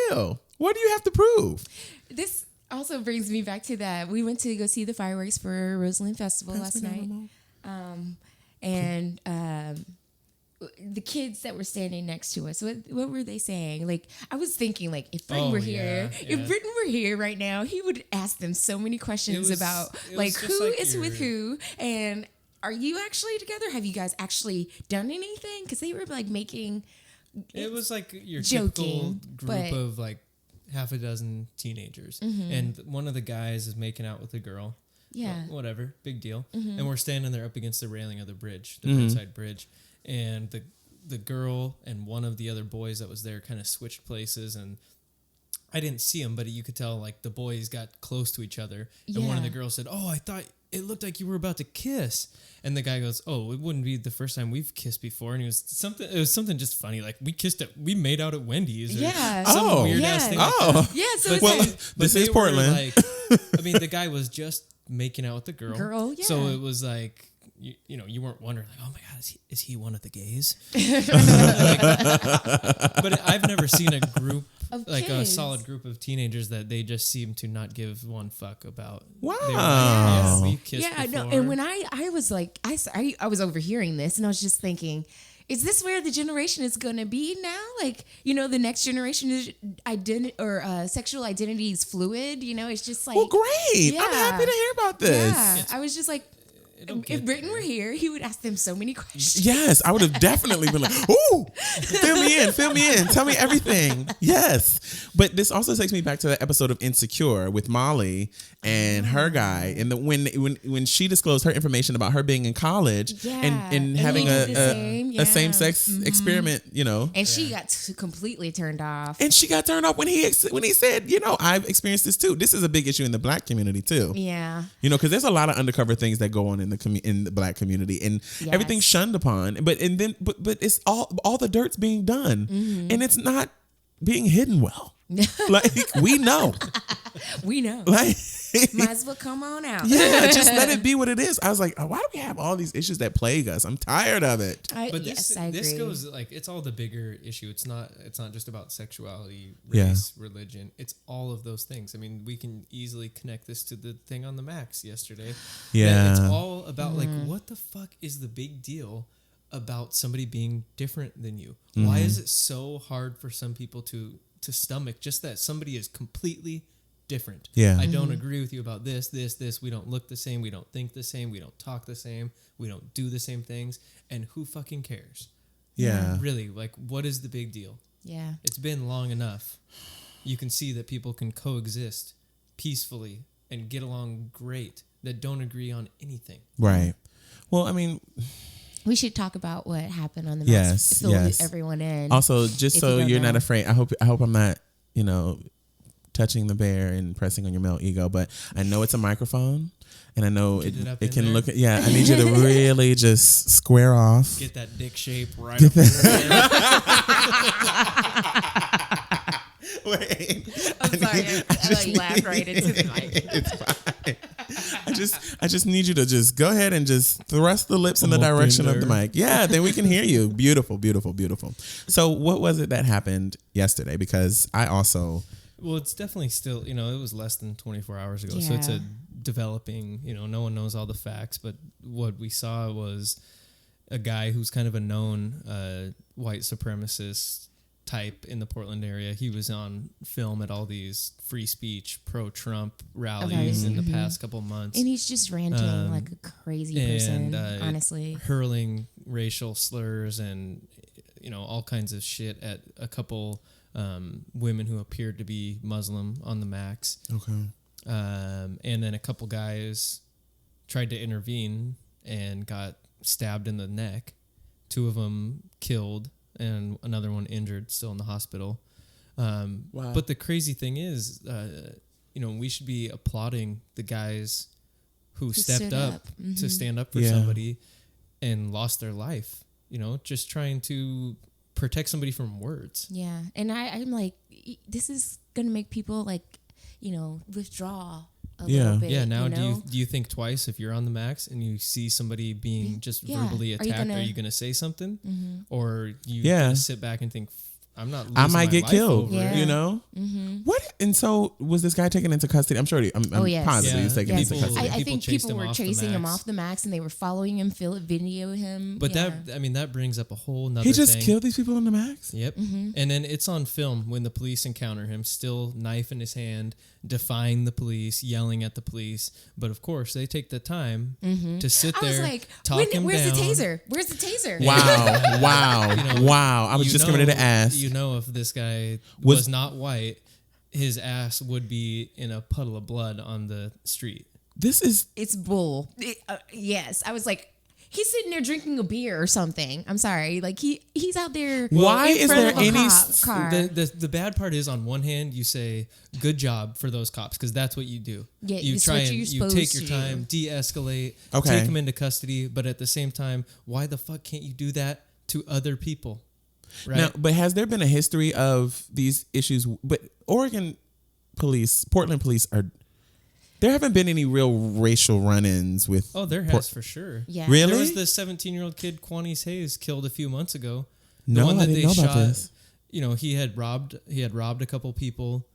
deal? What do you have to prove? This also brings me back to that. We went to go see the fireworks for Roseland Festival last night. The kids that were standing next to us, what were they saying? Like, I was thinking, like, if Britton were here, if Britton were here right now, he would ask them so many questions about, like, who is with who, and are you actually together? Have you guys actually done anything? Because they were, like, making... It was like your joking, typical group of, like, half a dozen teenagers. Mm-hmm. And one of the guys is making out with a girl. Yeah. Well, whatever. Big deal. Mm-hmm. And we're standing there up against the railing of the bridge, the Brookside Bridge. And the girl and one of the other boys that was there kind of switched places, and I didn't see them, but you could tell like the boys got close to each other. And one of the girls said, "Oh, I thought it looked like you were about to kiss." And the guy goes, "Oh, it wouldn't be the first time we've kissed before." And it was something just funny, like we made out at Wendy's. Or some weird ass thing. This is Portland. Like, I mean, the guy was just making out with the girl. So it was like. You know, you weren't wondering like, oh my God, is he one of the gays? But I've never seen a group like kids. A solid group of teenagers that they just seem to not give one fuck about. Wow. We kissed before. No, and when I was like, I was overhearing this and I was just thinking, is this where the generation is going to be now? Like, you know, the next generation is sexual identity is fluid. You know, it's just like, well, great. I'm happy to hear about this. Yeah, I was just like. If Britton were here, he would ask them so many questions. Yes, I would have definitely been like, ooh, fill me in, tell me everything. Yes. But this also takes me back to the episode of Insecure with Molly and her guy. And when she disclosed her information about her being in college and having a same-sex experiment, you know. And she got completely turned off. And she got turned off when he said, you know, I've experienced this too. This is a big issue in the Black community too. Yeah. You know, because there's a lot of undercover things that go on in the Black community, and everything's shunned upon. But it's all the dirt's being done, and it's not being hidden well. Like we know, Like might as well come on out. Yeah, just let it be what it is. I was like, oh, why do we have all these issues that plague us? I'm tired of it. I agree. This goes like it's all the bigger issue. It's not just about sexuality, race, religion. It's all of those things. I mean, we can easily connect this to the thing on the Max yesterday. Yeah, it's all about like what the fuck is the big deal about somebody being different than you? Why is it so hard for some people to stomach just that somebody is completely different? I don't agree with you about this. We don't look the same. We don't think the same. We don't talk the same. We don't do the same things. And who fucking cares? Yeah. Really, like, what is the big deal? Yeah. It's been long enough. You can see that people can coexist peacefully and get along great that don't agree on anything. Right. Well, I mean... We should talk about what happened on the Max. Fill everyone in. Also, just so you're not afraid, I hope I'm not, you know, touching the bear and pressing on your male ego, but I know it's a microphone, and I know it can there. Look at. Yeah, I need you to really just square off. Get that dick shape right up there. Wait, I'm sorry. I laughed right into the mic. It's fine. I just need you to just go ahead and just thrust the lips in the direction of the mic. Yeah, then we can hear you. Beautiful, beautiful, beautiful. So what was it that happened yesterday? Because I also... Well, it's definitely still, you know, it was less than 24 hours ago. Yeah. So it's a developing, you know, no one knows all the facts. But what we saw was a guy who's kind of a known white supremacist type in the Portland area. He was on film at all these free speech pro-Trump rallies in the past couple months, and he's just ranting like a crazy person, honestly, hurling racial slurs and, you know, all kinds of shit at a couple women who appeared to be Muslim on the Max. And then a couple guys tried to intervene and got stabbed in the neck. 2 of them killed and another one injured, still in the hospital. Wow. But the crazy thing is, you know, we should be applauding the guys who stepped up to stand up for somebody and lost their life, you know, just trying to protect somebody from words. Yeah. And I'm like, this is going to make people like, you know, withdraw a little bit. Yeah. Now, you know? do you think twice if you're on the Max and you see somebody being just verbally attacked? Are you going to say something? Or you going to sit back and think, I'm not. I might get killed. Over it. You know. What? And so was this guy taken into custody? I'm sure. I'm yes. positive he's taken into custody. I think people were chasing him Max. off the Max, and they were following him, video him. But that brings up a whole nother He just thing. killed these people on the Max? Yep. And then it's on film when the police encounter him, still knife in his hand, defying the police, yelling at the police. But of course, they take the time to sit there, I was like, talk him where's down. the taser? Where's the taser? Wow. I was just coming to ask. You know, if this guy was not white, his ass would be in a puddle of blood on the street. It's bull. Yes. I was like, he's sitting there drinking a beer or something. I'm sorry. Like he's out there. Why is there any car? The bad part is, on one hand, you say good job for those cops because that's what you do. Yeah, you it's try what and you're you supposed take your to. time, de-escalate, Okay. take them into custody. But at the same time, why the fuck can't you do that to other people? Right? Now, but has there been a history of these issues? But Portland police there haven't been any real racial run-ins with. Oh, there has for sure. Yeah. Really? There was the 17-year-old kid, Quanice Hayes, killed a few months ago. The No, one that I didn't know about this. You know, he had robbed a couple people.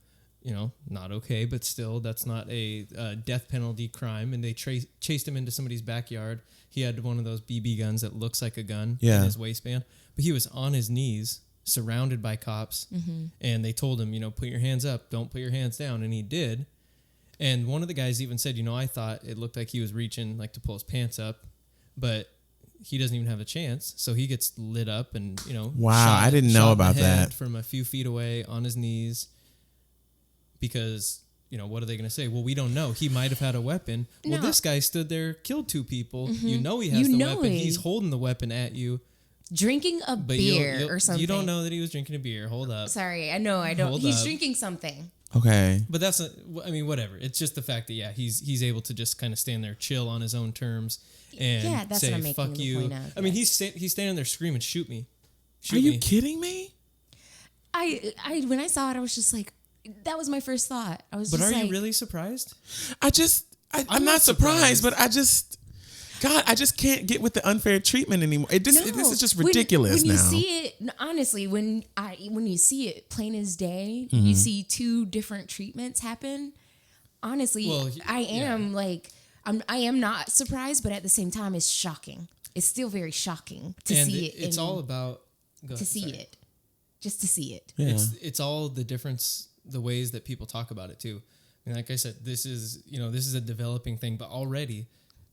You know, not okay, but still, that's not a death penalty crime. And they chased him into somebody's backyard. He had one of those BB guns that looks like a gun in his waistband. But he was on his knees, surrounded by cops. And they told him, you know, put your hands up, don't put your hands down. And he did. And one of the guys even said, you know, I thought it looked like he was reaching like to pull his pants up, but he doesn't even have a chance. So he gets lit up and, you know, wow, I didn't know about that. From a few feet away on his knees because, you know, what are they going to say? Well, we don't know. He might have had a weapon. Well, this guy stood there, killed 2 people. You know he has the weapon. He's holding the weapon at you. Drinking a beer or something. You don't know that he was drinking a beer. Hold up. Sorry, I know. I don't. Hold He's up. drinking something. Okay. But I mean, whatever. It's just the fact that, he's able to just kind of stand there, chill on his own terms, and that's say, what I'm making fuck the you. point of, I mean, he's standing there screaming, shoot me. Are you kidding me? I when I saw it, I was just like, that was my first thought. I was But just are like, you really surprised? I'm not surprised, but I just can't get with the unfair treatment anymore. This is just ridiculous when now. you see it, honestly, when you see it plain as day, you see 2 different treatments happen. Honestly, I am not surprised, but at the same time, it's shocking. It's still very shocking to see it. It's all about it. Just to see it. Yeah. It's all the difference, the ways that people talk about it too. And like I said, this is a developing thing, but already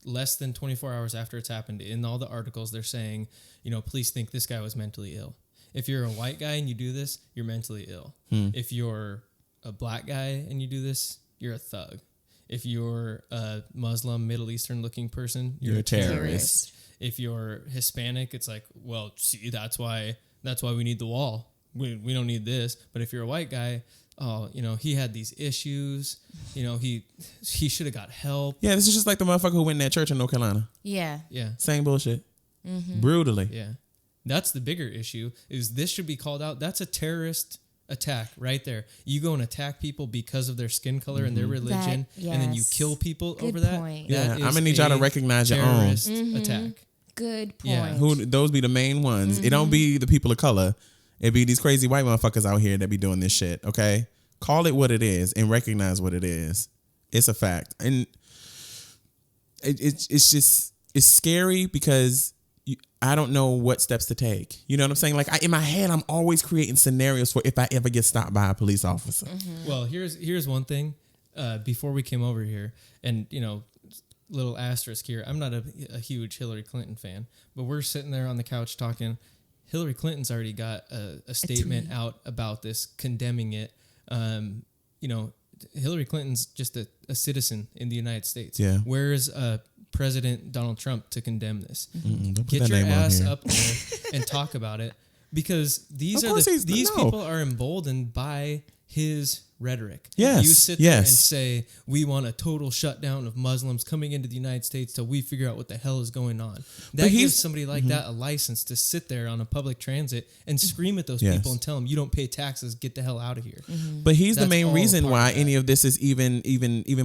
less than 24 hours after it's happened, in all the articles, they're saying, you know, police think this guy was mentally ill. If you're a white guy and you do this, you're mentally ill. If you're a black guy and you do this, you're a thug. If you're a Muslim, Middle Eastern looking person, you're a terrorist. If you're Hispanic, it's like, well, see, that's why we need the wall. We don't need this. But if you're a white guy, oh, you know, he had these issues. You know, he should have got help. Yeah, this is just like the motherfucker who went in that church in North Carolina. Yeah. Yeah. Same bullshit. Brutally. Yeah. That's the bigger issue, is this should be called out. That's a terrorist attack right there. You go and attack people because of their skin color and their religion, and then you kill people over that. Point. Yeah, I'm going to need y'all to recognize your own. Terrorist attack. Good point. Yeah. Those be the main ones. It don't be the people of color. It be these crazy white motherfuckers out here that be doing this shit, okay? Call it what it is and recognize what it is. It's a fact. And it's scary because I don't know what steps to take. You know what I'm saying? Like in my head, I'm always creating scenarios for if I ever get stopped by a police officer. Well, here's one thing. Before we came over here, and you know, little asterisk here, I'm not a huge Hillary Clinton fan, but we're sitting there on the couch talking. Hillary Clinton's already got a statement out about this, condemning it. You know, Hillary Clinton's just a citizen in the United States. Yeah. Where is President Donald Trump to condemn this? Don't put Get that your name on ass here. up there and talk about it, because these Of course people no. are emboldened by his rhetoric. Yes. You sit there and say, we want a total shutdown of Muslims coming into the United States till we figure out what the hell is going on. That gives somebody like that a license to sit there on a public transit and scream at those people and tell them, you don't pay taxes, get the hell out of here. But he's the main reason why any of this is even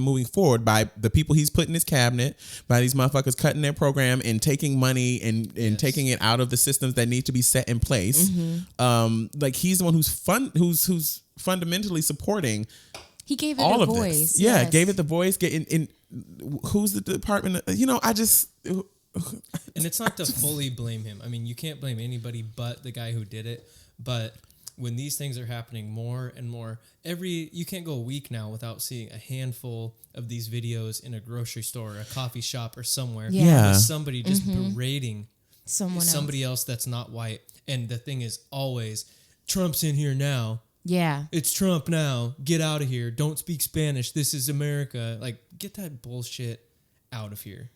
moving forward, by the people he's put in his cabinet, by these motherfuckers cutting their program and taking money and taking it out of the systems that need to be set in place. Like he's the one who's fundamentally supporting. He gave it all a of voice. This. Yeah, gave it the voice. Who's the department? I just. And it's not to fully blame him. I mean, you can't blame anybody but the guy who did it. But when these things are happening more and more, you can't go a week now without seeing a handful of these videos in a grocery store or a coffee shop or somewhere. Yeah. With somebody just berating somebody else that's not white. And the thing is always, Trump's in here now. Yeah. It's Trump now. Get out of here. Don't speak Spanish. This is America. Like, get that bullshit out of here.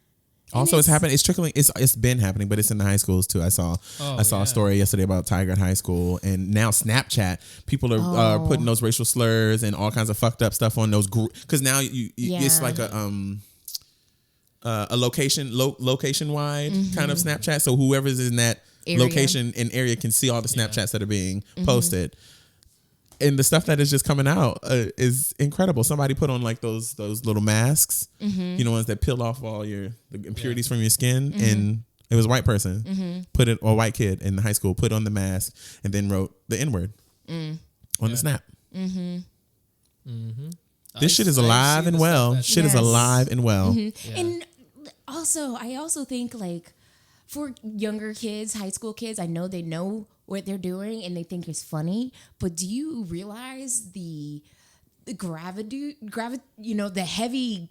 Also, it's happening. It's trickling. It's been happening, but it's in the high schools too. I saw a story yesterday about Tiger at High School, and now Snapchat people are putting those racial slurs and all kinds of fucked up stuff on those because now it's like a location wide kind of Snapchat. So whoever's in that location and area can see all the Snapchats that are being posted. And the stuff that is just coming out is incredible. Somebody put on like those little masks, ones that peel off all the impurities from your skin. And it was a white person, or a white kid in the high school, put on the mask and then wrote the N-word on the Snap. This shit is alive and well. Shit is alive and well. Yeah. And also, I also think like for younger kids, high school kids, I know they know what they're doing and they think it's funny, but do you realize the gravity, the heavy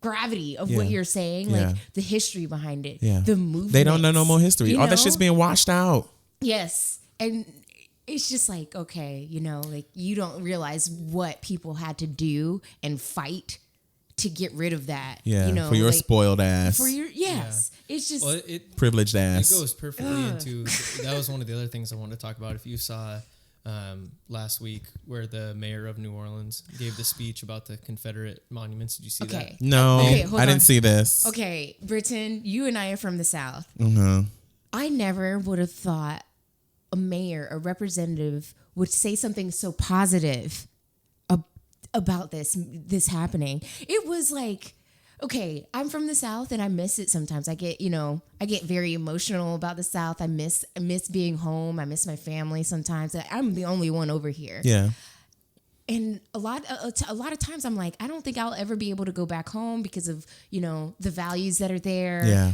gravity of what you're saying, like the history behind it, the movement. They don't know no more history. All that shit's being washed out. Yes. And it's just like, okay, like you don't realize what people had to do and fight to get rid of that. Yeah, for your spoiled ass. For your it's just privileged ass. It goes perfectly into that was one of the other things I wanted to talk about. If you saw last week where the mayor of New Orleans gave the speech about the Confederate monuments, did you see that? No, I didn't see this. Okay, Britton, you and I are from the South. I never would have thought a mayor, a representative would say something so positive about this happening. It was like, okay, I'm from the South and I miss it sometimes. I get very emotional about the South. I miss being home. I miss my family sometimes. I'm the only one over here. Yeah. And a lot of times I'm like, I don't think I'll ever be able to go back home because of, the values that are there. Yeah.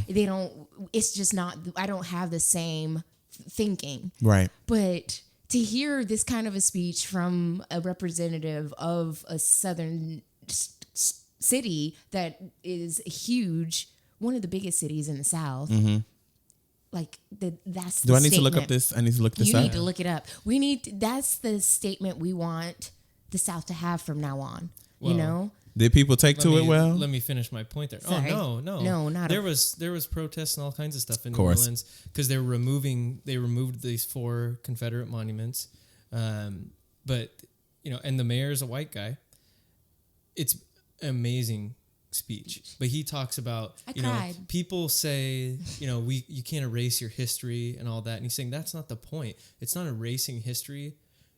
It's just not, I don't have the same thinking. Right. But to hear this kind of a speech from a representative of a southern city that is huge, one of the biggest cities in the South, like that's the Do I need to look up this? I need to look this up. You need to look it up. That's the statement we want the South to have from now on. Well, Did people take to it well? Let me finish my point there. Sorry. Oh no, not there was protests and all kinds of stuff in New Orleans because they removed these 4 Confederate monuments, but and the mayor's a white guy. It's amazing speech, but he talks about people say you can't erase your history and all that, and he's saying that's not the point. It's not erasing history.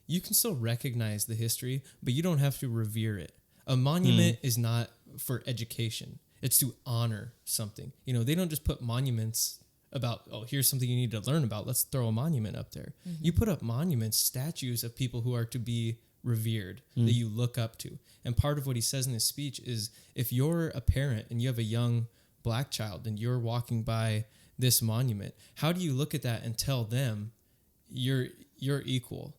You can still recognize the history, but you don't have to revere it. A monument is not for education. It's to honor something. They don't just put monuments about, here's something you need to learn about. Let's throw a monument up there. You put up monuments, statues of people who are to be revered, that you look up to. And part of what he says in his speech is if you're a parent and you have a young black child and you're walking by this monument, how do you look at that and tell them you're equal?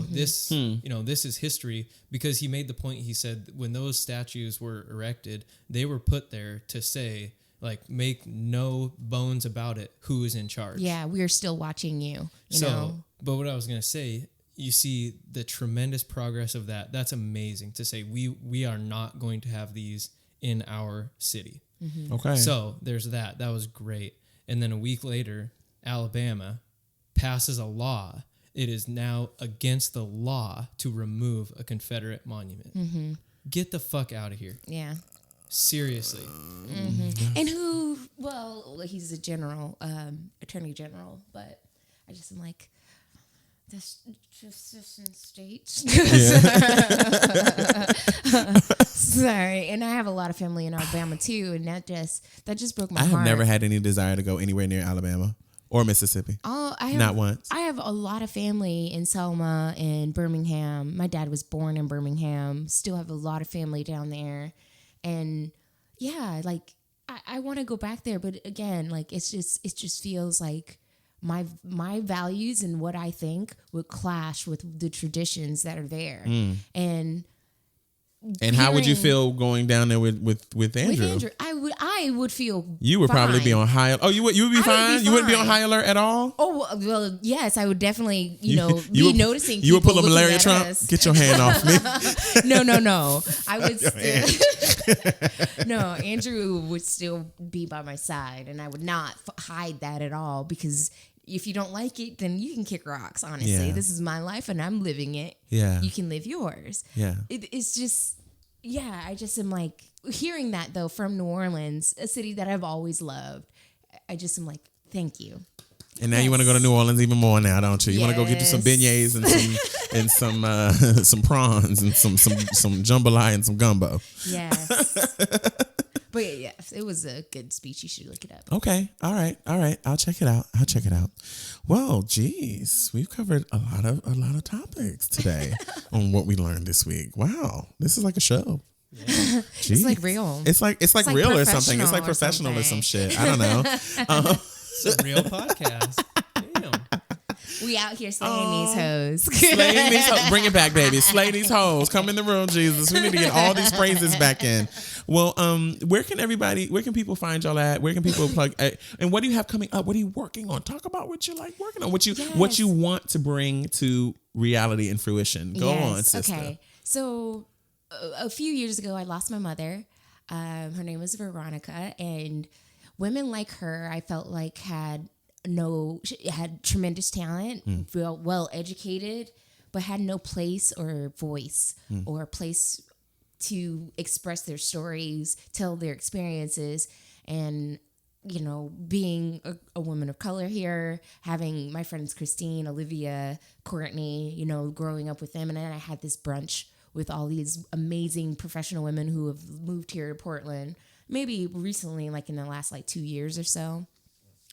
This is history, because he made the point. He said when those statues were erected, they were put there to say, like, make no bones about it, who is in charge. Yeah, we are still watching you. You know? But what I was going to say, you see the tremendous progress of that. That's amazing to say we are not going to have these in our city. Okay. So there's that. That was great. And then a week later, Alabama passes a law it is now against the law to remove a Confederate monument. Mm-hmm. Get the fuck out of here. Yeah. Seriously. Mm-hmm. And who, well, he's a general, attorney general, but I just am like, this just in states. Sorry. And I have a lot of family in Alabama too, and that just broke my heart. I have never had any desire to go anywhere near Alabama or Mississippi. Not once. I have a lot of family in Selma and Birmingham. My dad was born in Birmingham. Still have a lot of family down there. And yeah, like I want to go back there, but again, like it just feels like my values and what I think would clash with the traditions that are there. And how would you feel going down there with Andrew? With Andrew, I would feel you would fine. probably be on high. Oh, you would be fine. You wouldn't be on high alert at all. Oh well, yes, I would definitely be noticing. You would pull a people Malaria Trump. us. Get your hand off me. No. I would still. No, Andrew would still be by my side, and I would not hide that at all, because if you don't like it, then you can kick rocks. Honestly, this is my life, and I'm living it. Yeah, you can live yours. Yeah, it's just. Yeah, I just am like hearing that though from New Orleans, a city that I've always loved. I just am like, thank you. And now you want to go to New Orleans even more now, don't you? You want to go get you some beignets and some prawns and some jambalaya and some gumbo. Yes. But yes, it was a good speech. You should look it up. Okay. All right. I'll check it out. Well, geez, we've covered a lot of topics today on what we learned this week. Wow, this is like a show. Yeah. It's like real. It's like real or something. It's like professional or some shit. I don't know. It's a real podcast. Damn. We out here slaying these hoes. Slaying these hoes. Bring it back, baby. Slay these hoes. Come in the room, Jesus. We need to get all these phrases back in. Well, where can people find y'all at? Where can people plug? And what do you have coming up? What are you working on? Talk about what you're like working on. What you want to bring to reality and fruition. Go on, sister. Okay. So a few years ago, I lost my mother. Her name was Veronica, and women like her, I felt like had tremendous talent, well educated, but had no place or voice or place to express their stories, tell their experiences. And being a woman of color here, having my friends Christine, Olivia, Courtney, growing up with them, and then I had this brunch with all these amazing professional women who have moved here to Portland, maybe recently, like in the last 2 years or so.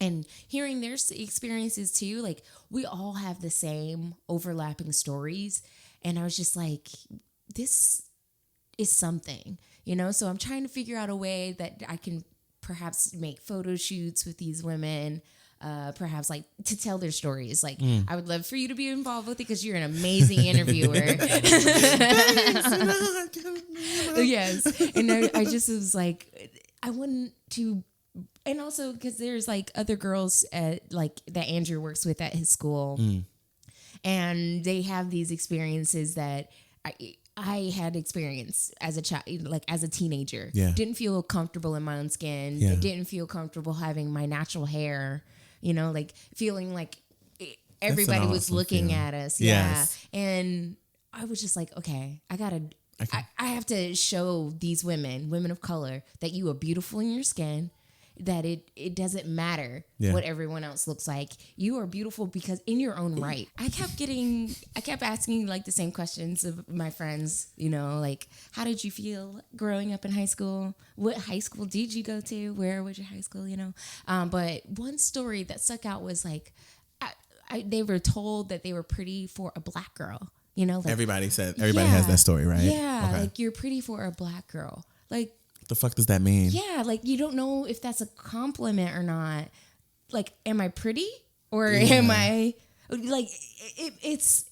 And hearing their experiences too, like we all have the same overlapping stories. And I was just like, this is something, So I'm trying to figure out a way that I can perhaps make photo shoots with these women, perhaps to tell their stories. I would love for you to be involved with it because you're an amazing interviewer. Yes. And I just was like, I wanted to. And also because there's other girls at that Andrew works with at his school, and they have these experiences that I had experienced as a child, as a teenager. Yeah. Didn't feel comfortable in my own skin. Yeah. Didn't feel comfortable having my natural hair. Feeling like everybody was looking at us. Yes. Yeah. And I was just like, okay, I have to show these women of color that you are beautiful in your skin. That it doesn't matter what everyone else looks like. You are beautiful because in your own right. I kept asking the same questions of my friends, how did you feel growing up in high school? What high school did you go to? Where was your high school? But one story that stuck out was they were told that they were pretty for a black girl. Everybody has that story, right? Yeah, okay. You're pretty for a black girl. What the fuck does that mean? Yeah, you don't know if that's a compliment or not. Am I pretty or am I it's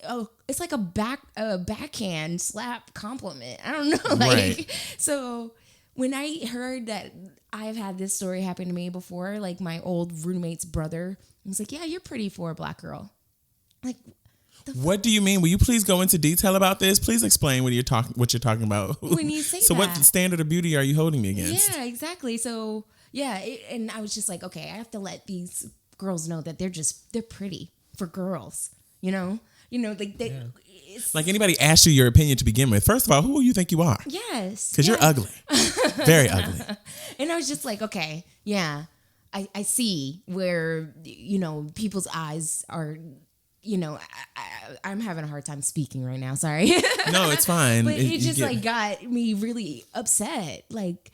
like a backhand slap compliment. I don't know. Right. So when I heard that I've had this story happen to me before, my old roommate's brother was like, "Yeah, you're pretty for a black girl." What do you mean? Will you please go into detail about this? Please explain what you're talking about. When you say so, that, what standard of beauty are you holding me against? Yeah, exactly. So, and I was just like, okay, I have to let these girls know that they're pretty for girls, You know, like they. Yeah. Like anybody asked you your opinion to begin with. First of all, who do you think you are? Yes. Because you're ugly. Very ugly. And I was just like, okay, yeah, I see where, you know, people's eyes are, you know, I'm having a hard time speaking right now. Sorry. No, it's fine. But it just like got me really upset. Like,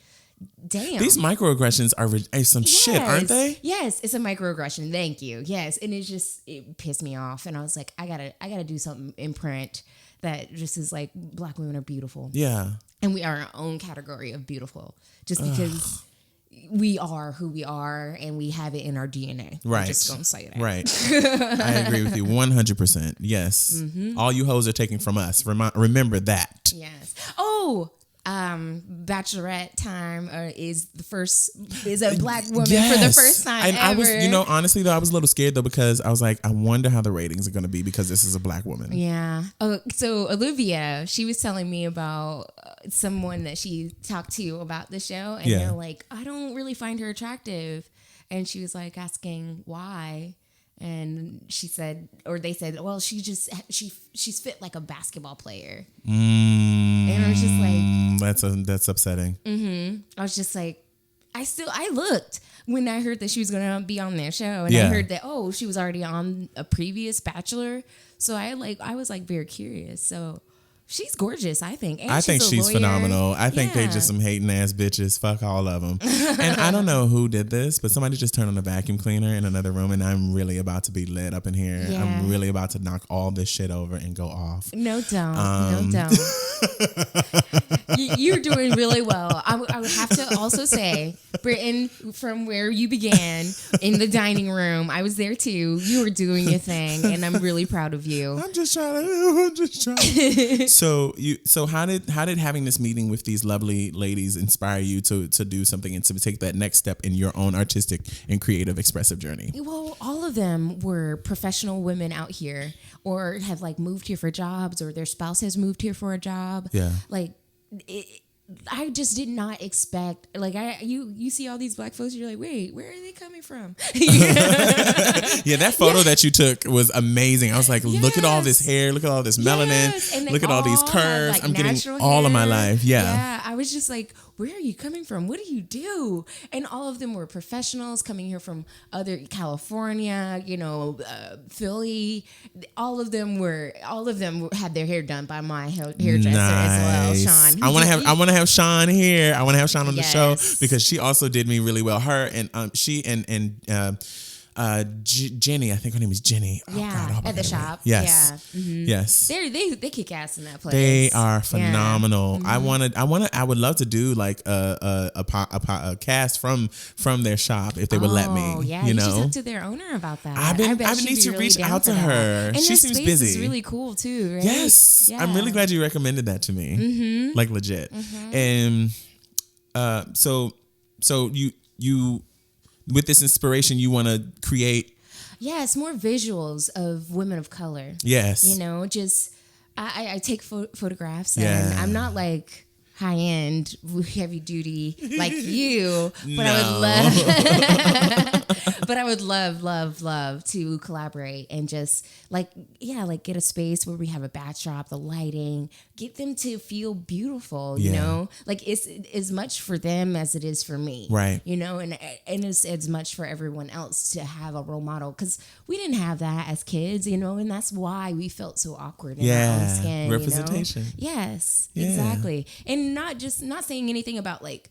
damn. These microaggressions are some shit, aren't they? Yes, it's a microaggression. Thank you. Yes, and it pissed me off, and I was like, I gotta do something in print that just is like, Black women are beautiful. Yeah, and we are our own category of beautiful, just because we are who we are, and we have it in our DNA. Right. I'm just gonna say that. Right. I agree with you 100%. Yes. Mm-hmm. All you hoes are taking from us. Remember that. Yes. Oh. Bachelorette time is a Black woman for the first time and ever. I was, you know, honestly though, I was a little scared though, because I was like, I wonder how the ratings are going to be because this is a Black woman. Yeah. Oh, so Olivia, she was telling me about someone that she talked to about the show, and they're like, I don't really find her attractive, and she was like asking why. And she said, or they said, well, she's fit like a basketball player. And I was just like, that's upsetting. I was just like, I looked when I heard that she was going to be on their show, and I heard that, she was already on a previous Bachelor. So I was like very curious. So she's gorgeous, I think. And I think she's lawyer. phenomenal. I think they just some hating ass bitches. Fuck all of them. And I don't know who did this, but somebody just turned on the vacuum cleaner in another room, and I'm really about to be lit up in here. Yeah. I'm really about to knock all this shit over and go off. No, don't. You're doing really well. I would have to also say, Britton, from where you began in the dining room, I was there too. You were doing your thing, and I'm really proud of you. I'm just trying. So how did having this meeting with these lovely ladies inspire you to do something and to take that next step in your own artistic and creative expressive journey? Well, all of them were professional women out here, or have like moved here for jobs, or their spouse has moved here for a job. Yeah. Like I just did not expect, like you see all these Black folks, you're like, wait, where are they coming from? Yeah, that photo that you took was amazing. I was like, look at all this hair, look at all this melanin, look at all these curves. Like, I'm getting all of my life. Yeah, I was just like, where are you coming from? What do you do? And all of them were professionals coming here from other California, Philly. All of them had their hair done by my hairdresser as well, Sean. I want to have Sean here. I want to have Sean on the show because she also did me really well. Her and she and Jenny, I think her name is Jenny. Yeah, at the shop. Yes. Yeah. Mm-hmm. Yes. They kick ass in that place. They are phenomenal. Yeah. Mm-hmm. I would love to do like a cast from their shop if they would let me. Yeah, you should talk to their owner about that. I need to reach out to her. And she seems space busy. Is really cool too, right? Yes, yeah. I'm really glad you recommended that to me. Mm-hmm. Like legit. Mm-hmm. And so you with this inspiration, you want to create. Yeah, it's more visuals of women of color. Yes. Just I take photographs, and I'm not like high end, heavy duty like you, but I would love to collaborate and just get a space where we have a backdrop, the lighting, get them to feel beautiful, you know, like it's as much for them as it is for me, right? And it's as much for everyone else to have a role model, because we didn't have that as kids, and that's why we felt so awkward in our own skin. Representation. Yes, exactly. And not saying anything about like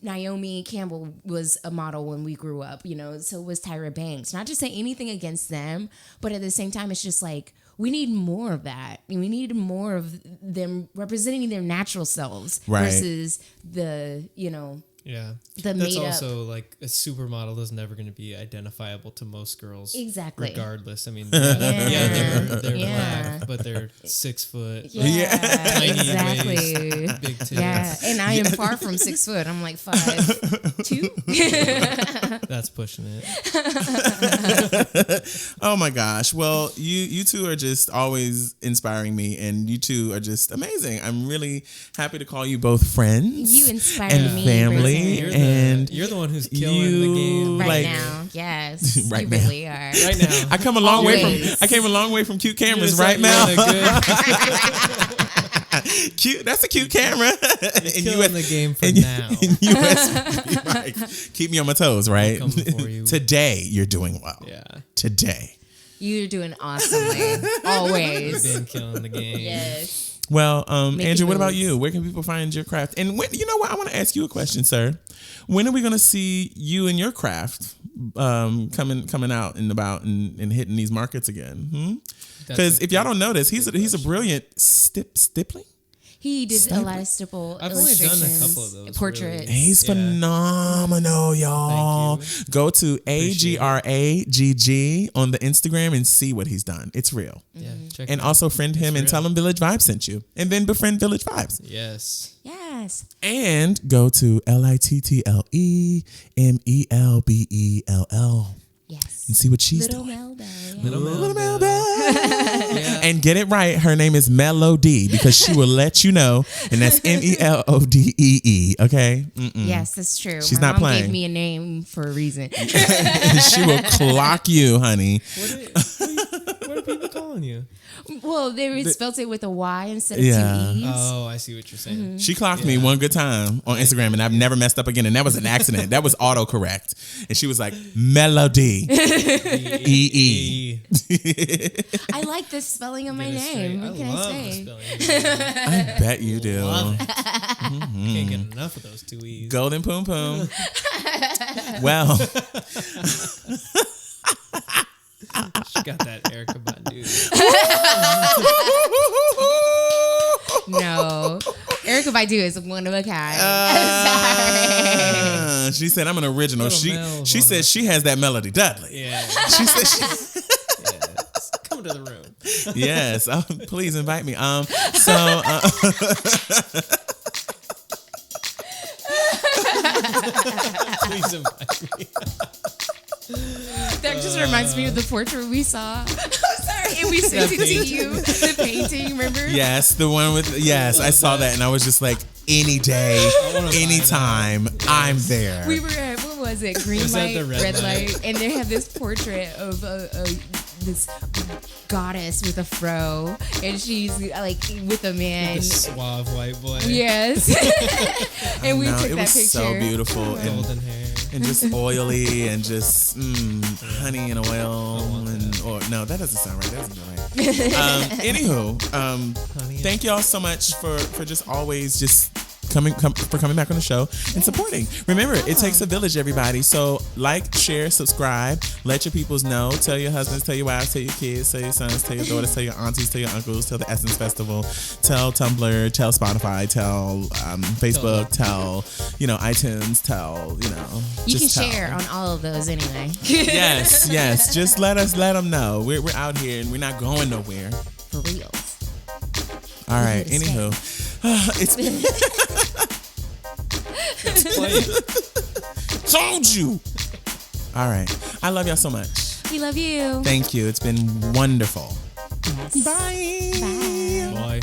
Naomi Campbell was a model when we grew up, so was Tyra Banks. Not to say anything against them, but at the same time, it's just like, we need more of that. We need more of them representing their natural selves versus the, Yeah. The That's also like a supermodel is never going to be identifiable to most girls. Exactly. Regardless. I mean, they're Black, but they're 6 foot. Yeah. Tiny exactly. waist, big tits. Yeah. And I am far from 6 foot. I'm like 5'2". That's pushing it. Oh my gosh. Well, you two are just always inspiring me, and you two are just amazing. I'm really happy to call you both friends. You inspire and me. Family. You're And and You're the one who's killing the game right now. Yes, Right you now. really are. right now. I came a long way Always. from cute cameras It's right like now. you're in a Cute. That's a cute camera. good, killing the game for in now. US, right. Keep me on my toes, right? I'm coming for you. Today, you're doing well. Yeah, Today. You're doing awesomely. Always. been killing the game. Yes. Well, Making Andrew, what about moves. you? Where can people find your craft? And when, you know what? I want to ask you a question, sir. When are we going to see you and your craft coming out and about and hitting these markets again? Because if y'all don't know this, he's a brilliant stippling. He did a lot of stipple I've only done a illustrations, couple of those, portraits. really. He's Yeah. phenomenal, y'all. Thank Go to Appreciate AGRAGG on the Instagram and see what he's done. It's real. Yeah, check And it out. also friend him and real. tell him Village Vibes sent you. And then befriend Village Vibes. Yes. Yes. And go to LITTLEMELBELL Yes. and see what she's Little doing. Mel Bell. Yeah. Little Mel Bell. Yeah. And get it right. Her name is Melody because she will let you know. And that's MELODEE. Okay? Yes, that's true. She's My not mom playing. gave me a name for a reason. She will clock you, honey. What are people calling you? Well, they spelled it with a Y instead of Yeah. two E's. Oh, I see what you're saying. She clocked me one good time on Instagram and I've never messed up again. And that was an accident. That was autocorrect. And she was like, Melody. EE. I like the spelling of my Get it straight. name. What can I love say? the spelling. I bet you do. Love it. Can't get enough of those two E's. Golden Poom Poom. Well, She got that Erica Badu. No. Erica Badu is one of a kind. she said I'm an original. Little She Mel's she one said of- she has that Melody Dudley. Yeah. She said she Yes. Come to the room. yes. Please invite me. Please invite me. That just reminds me of the portrait we saw. I'm sorry. And we sent it to you. The painting, remember? Yes, the one with I saw that and I was just like, any day, wanna buy anytime, I'm there. We were at, what was it? Green Was that light, the red light? and they have this portrait of this goddess with a fro, and she's like with a man. The suave white boy. Yes. And we No, took it that was picture. so beautiful and Golden hair. just oily and just honey and oil or no, that doesn't sound right. That doesn't sound right. Anywho, thank y'all so much for just always just coming back on the show and supporting. Remember, it takes a village, everybody. So like, share, subscribe, let your peoples know, tell your husbands, tell your wives, tell your kids, tell your sons, tell your daughters, tell your aunties, tell your uncles, tell the Essence Festival, tell Tumblr, tell Spotify, tell Facebook, tell iTunes, tell You can just tell. share on all of those anyway. Yes. Just let them know we're out here and we're not going nowhere. For reals. All right. here to Anywho, it's Playing. told you. All right. I love y'all so much. We love you. Thank you. It's been wonderful. Yes. Bye. Bye. Boy.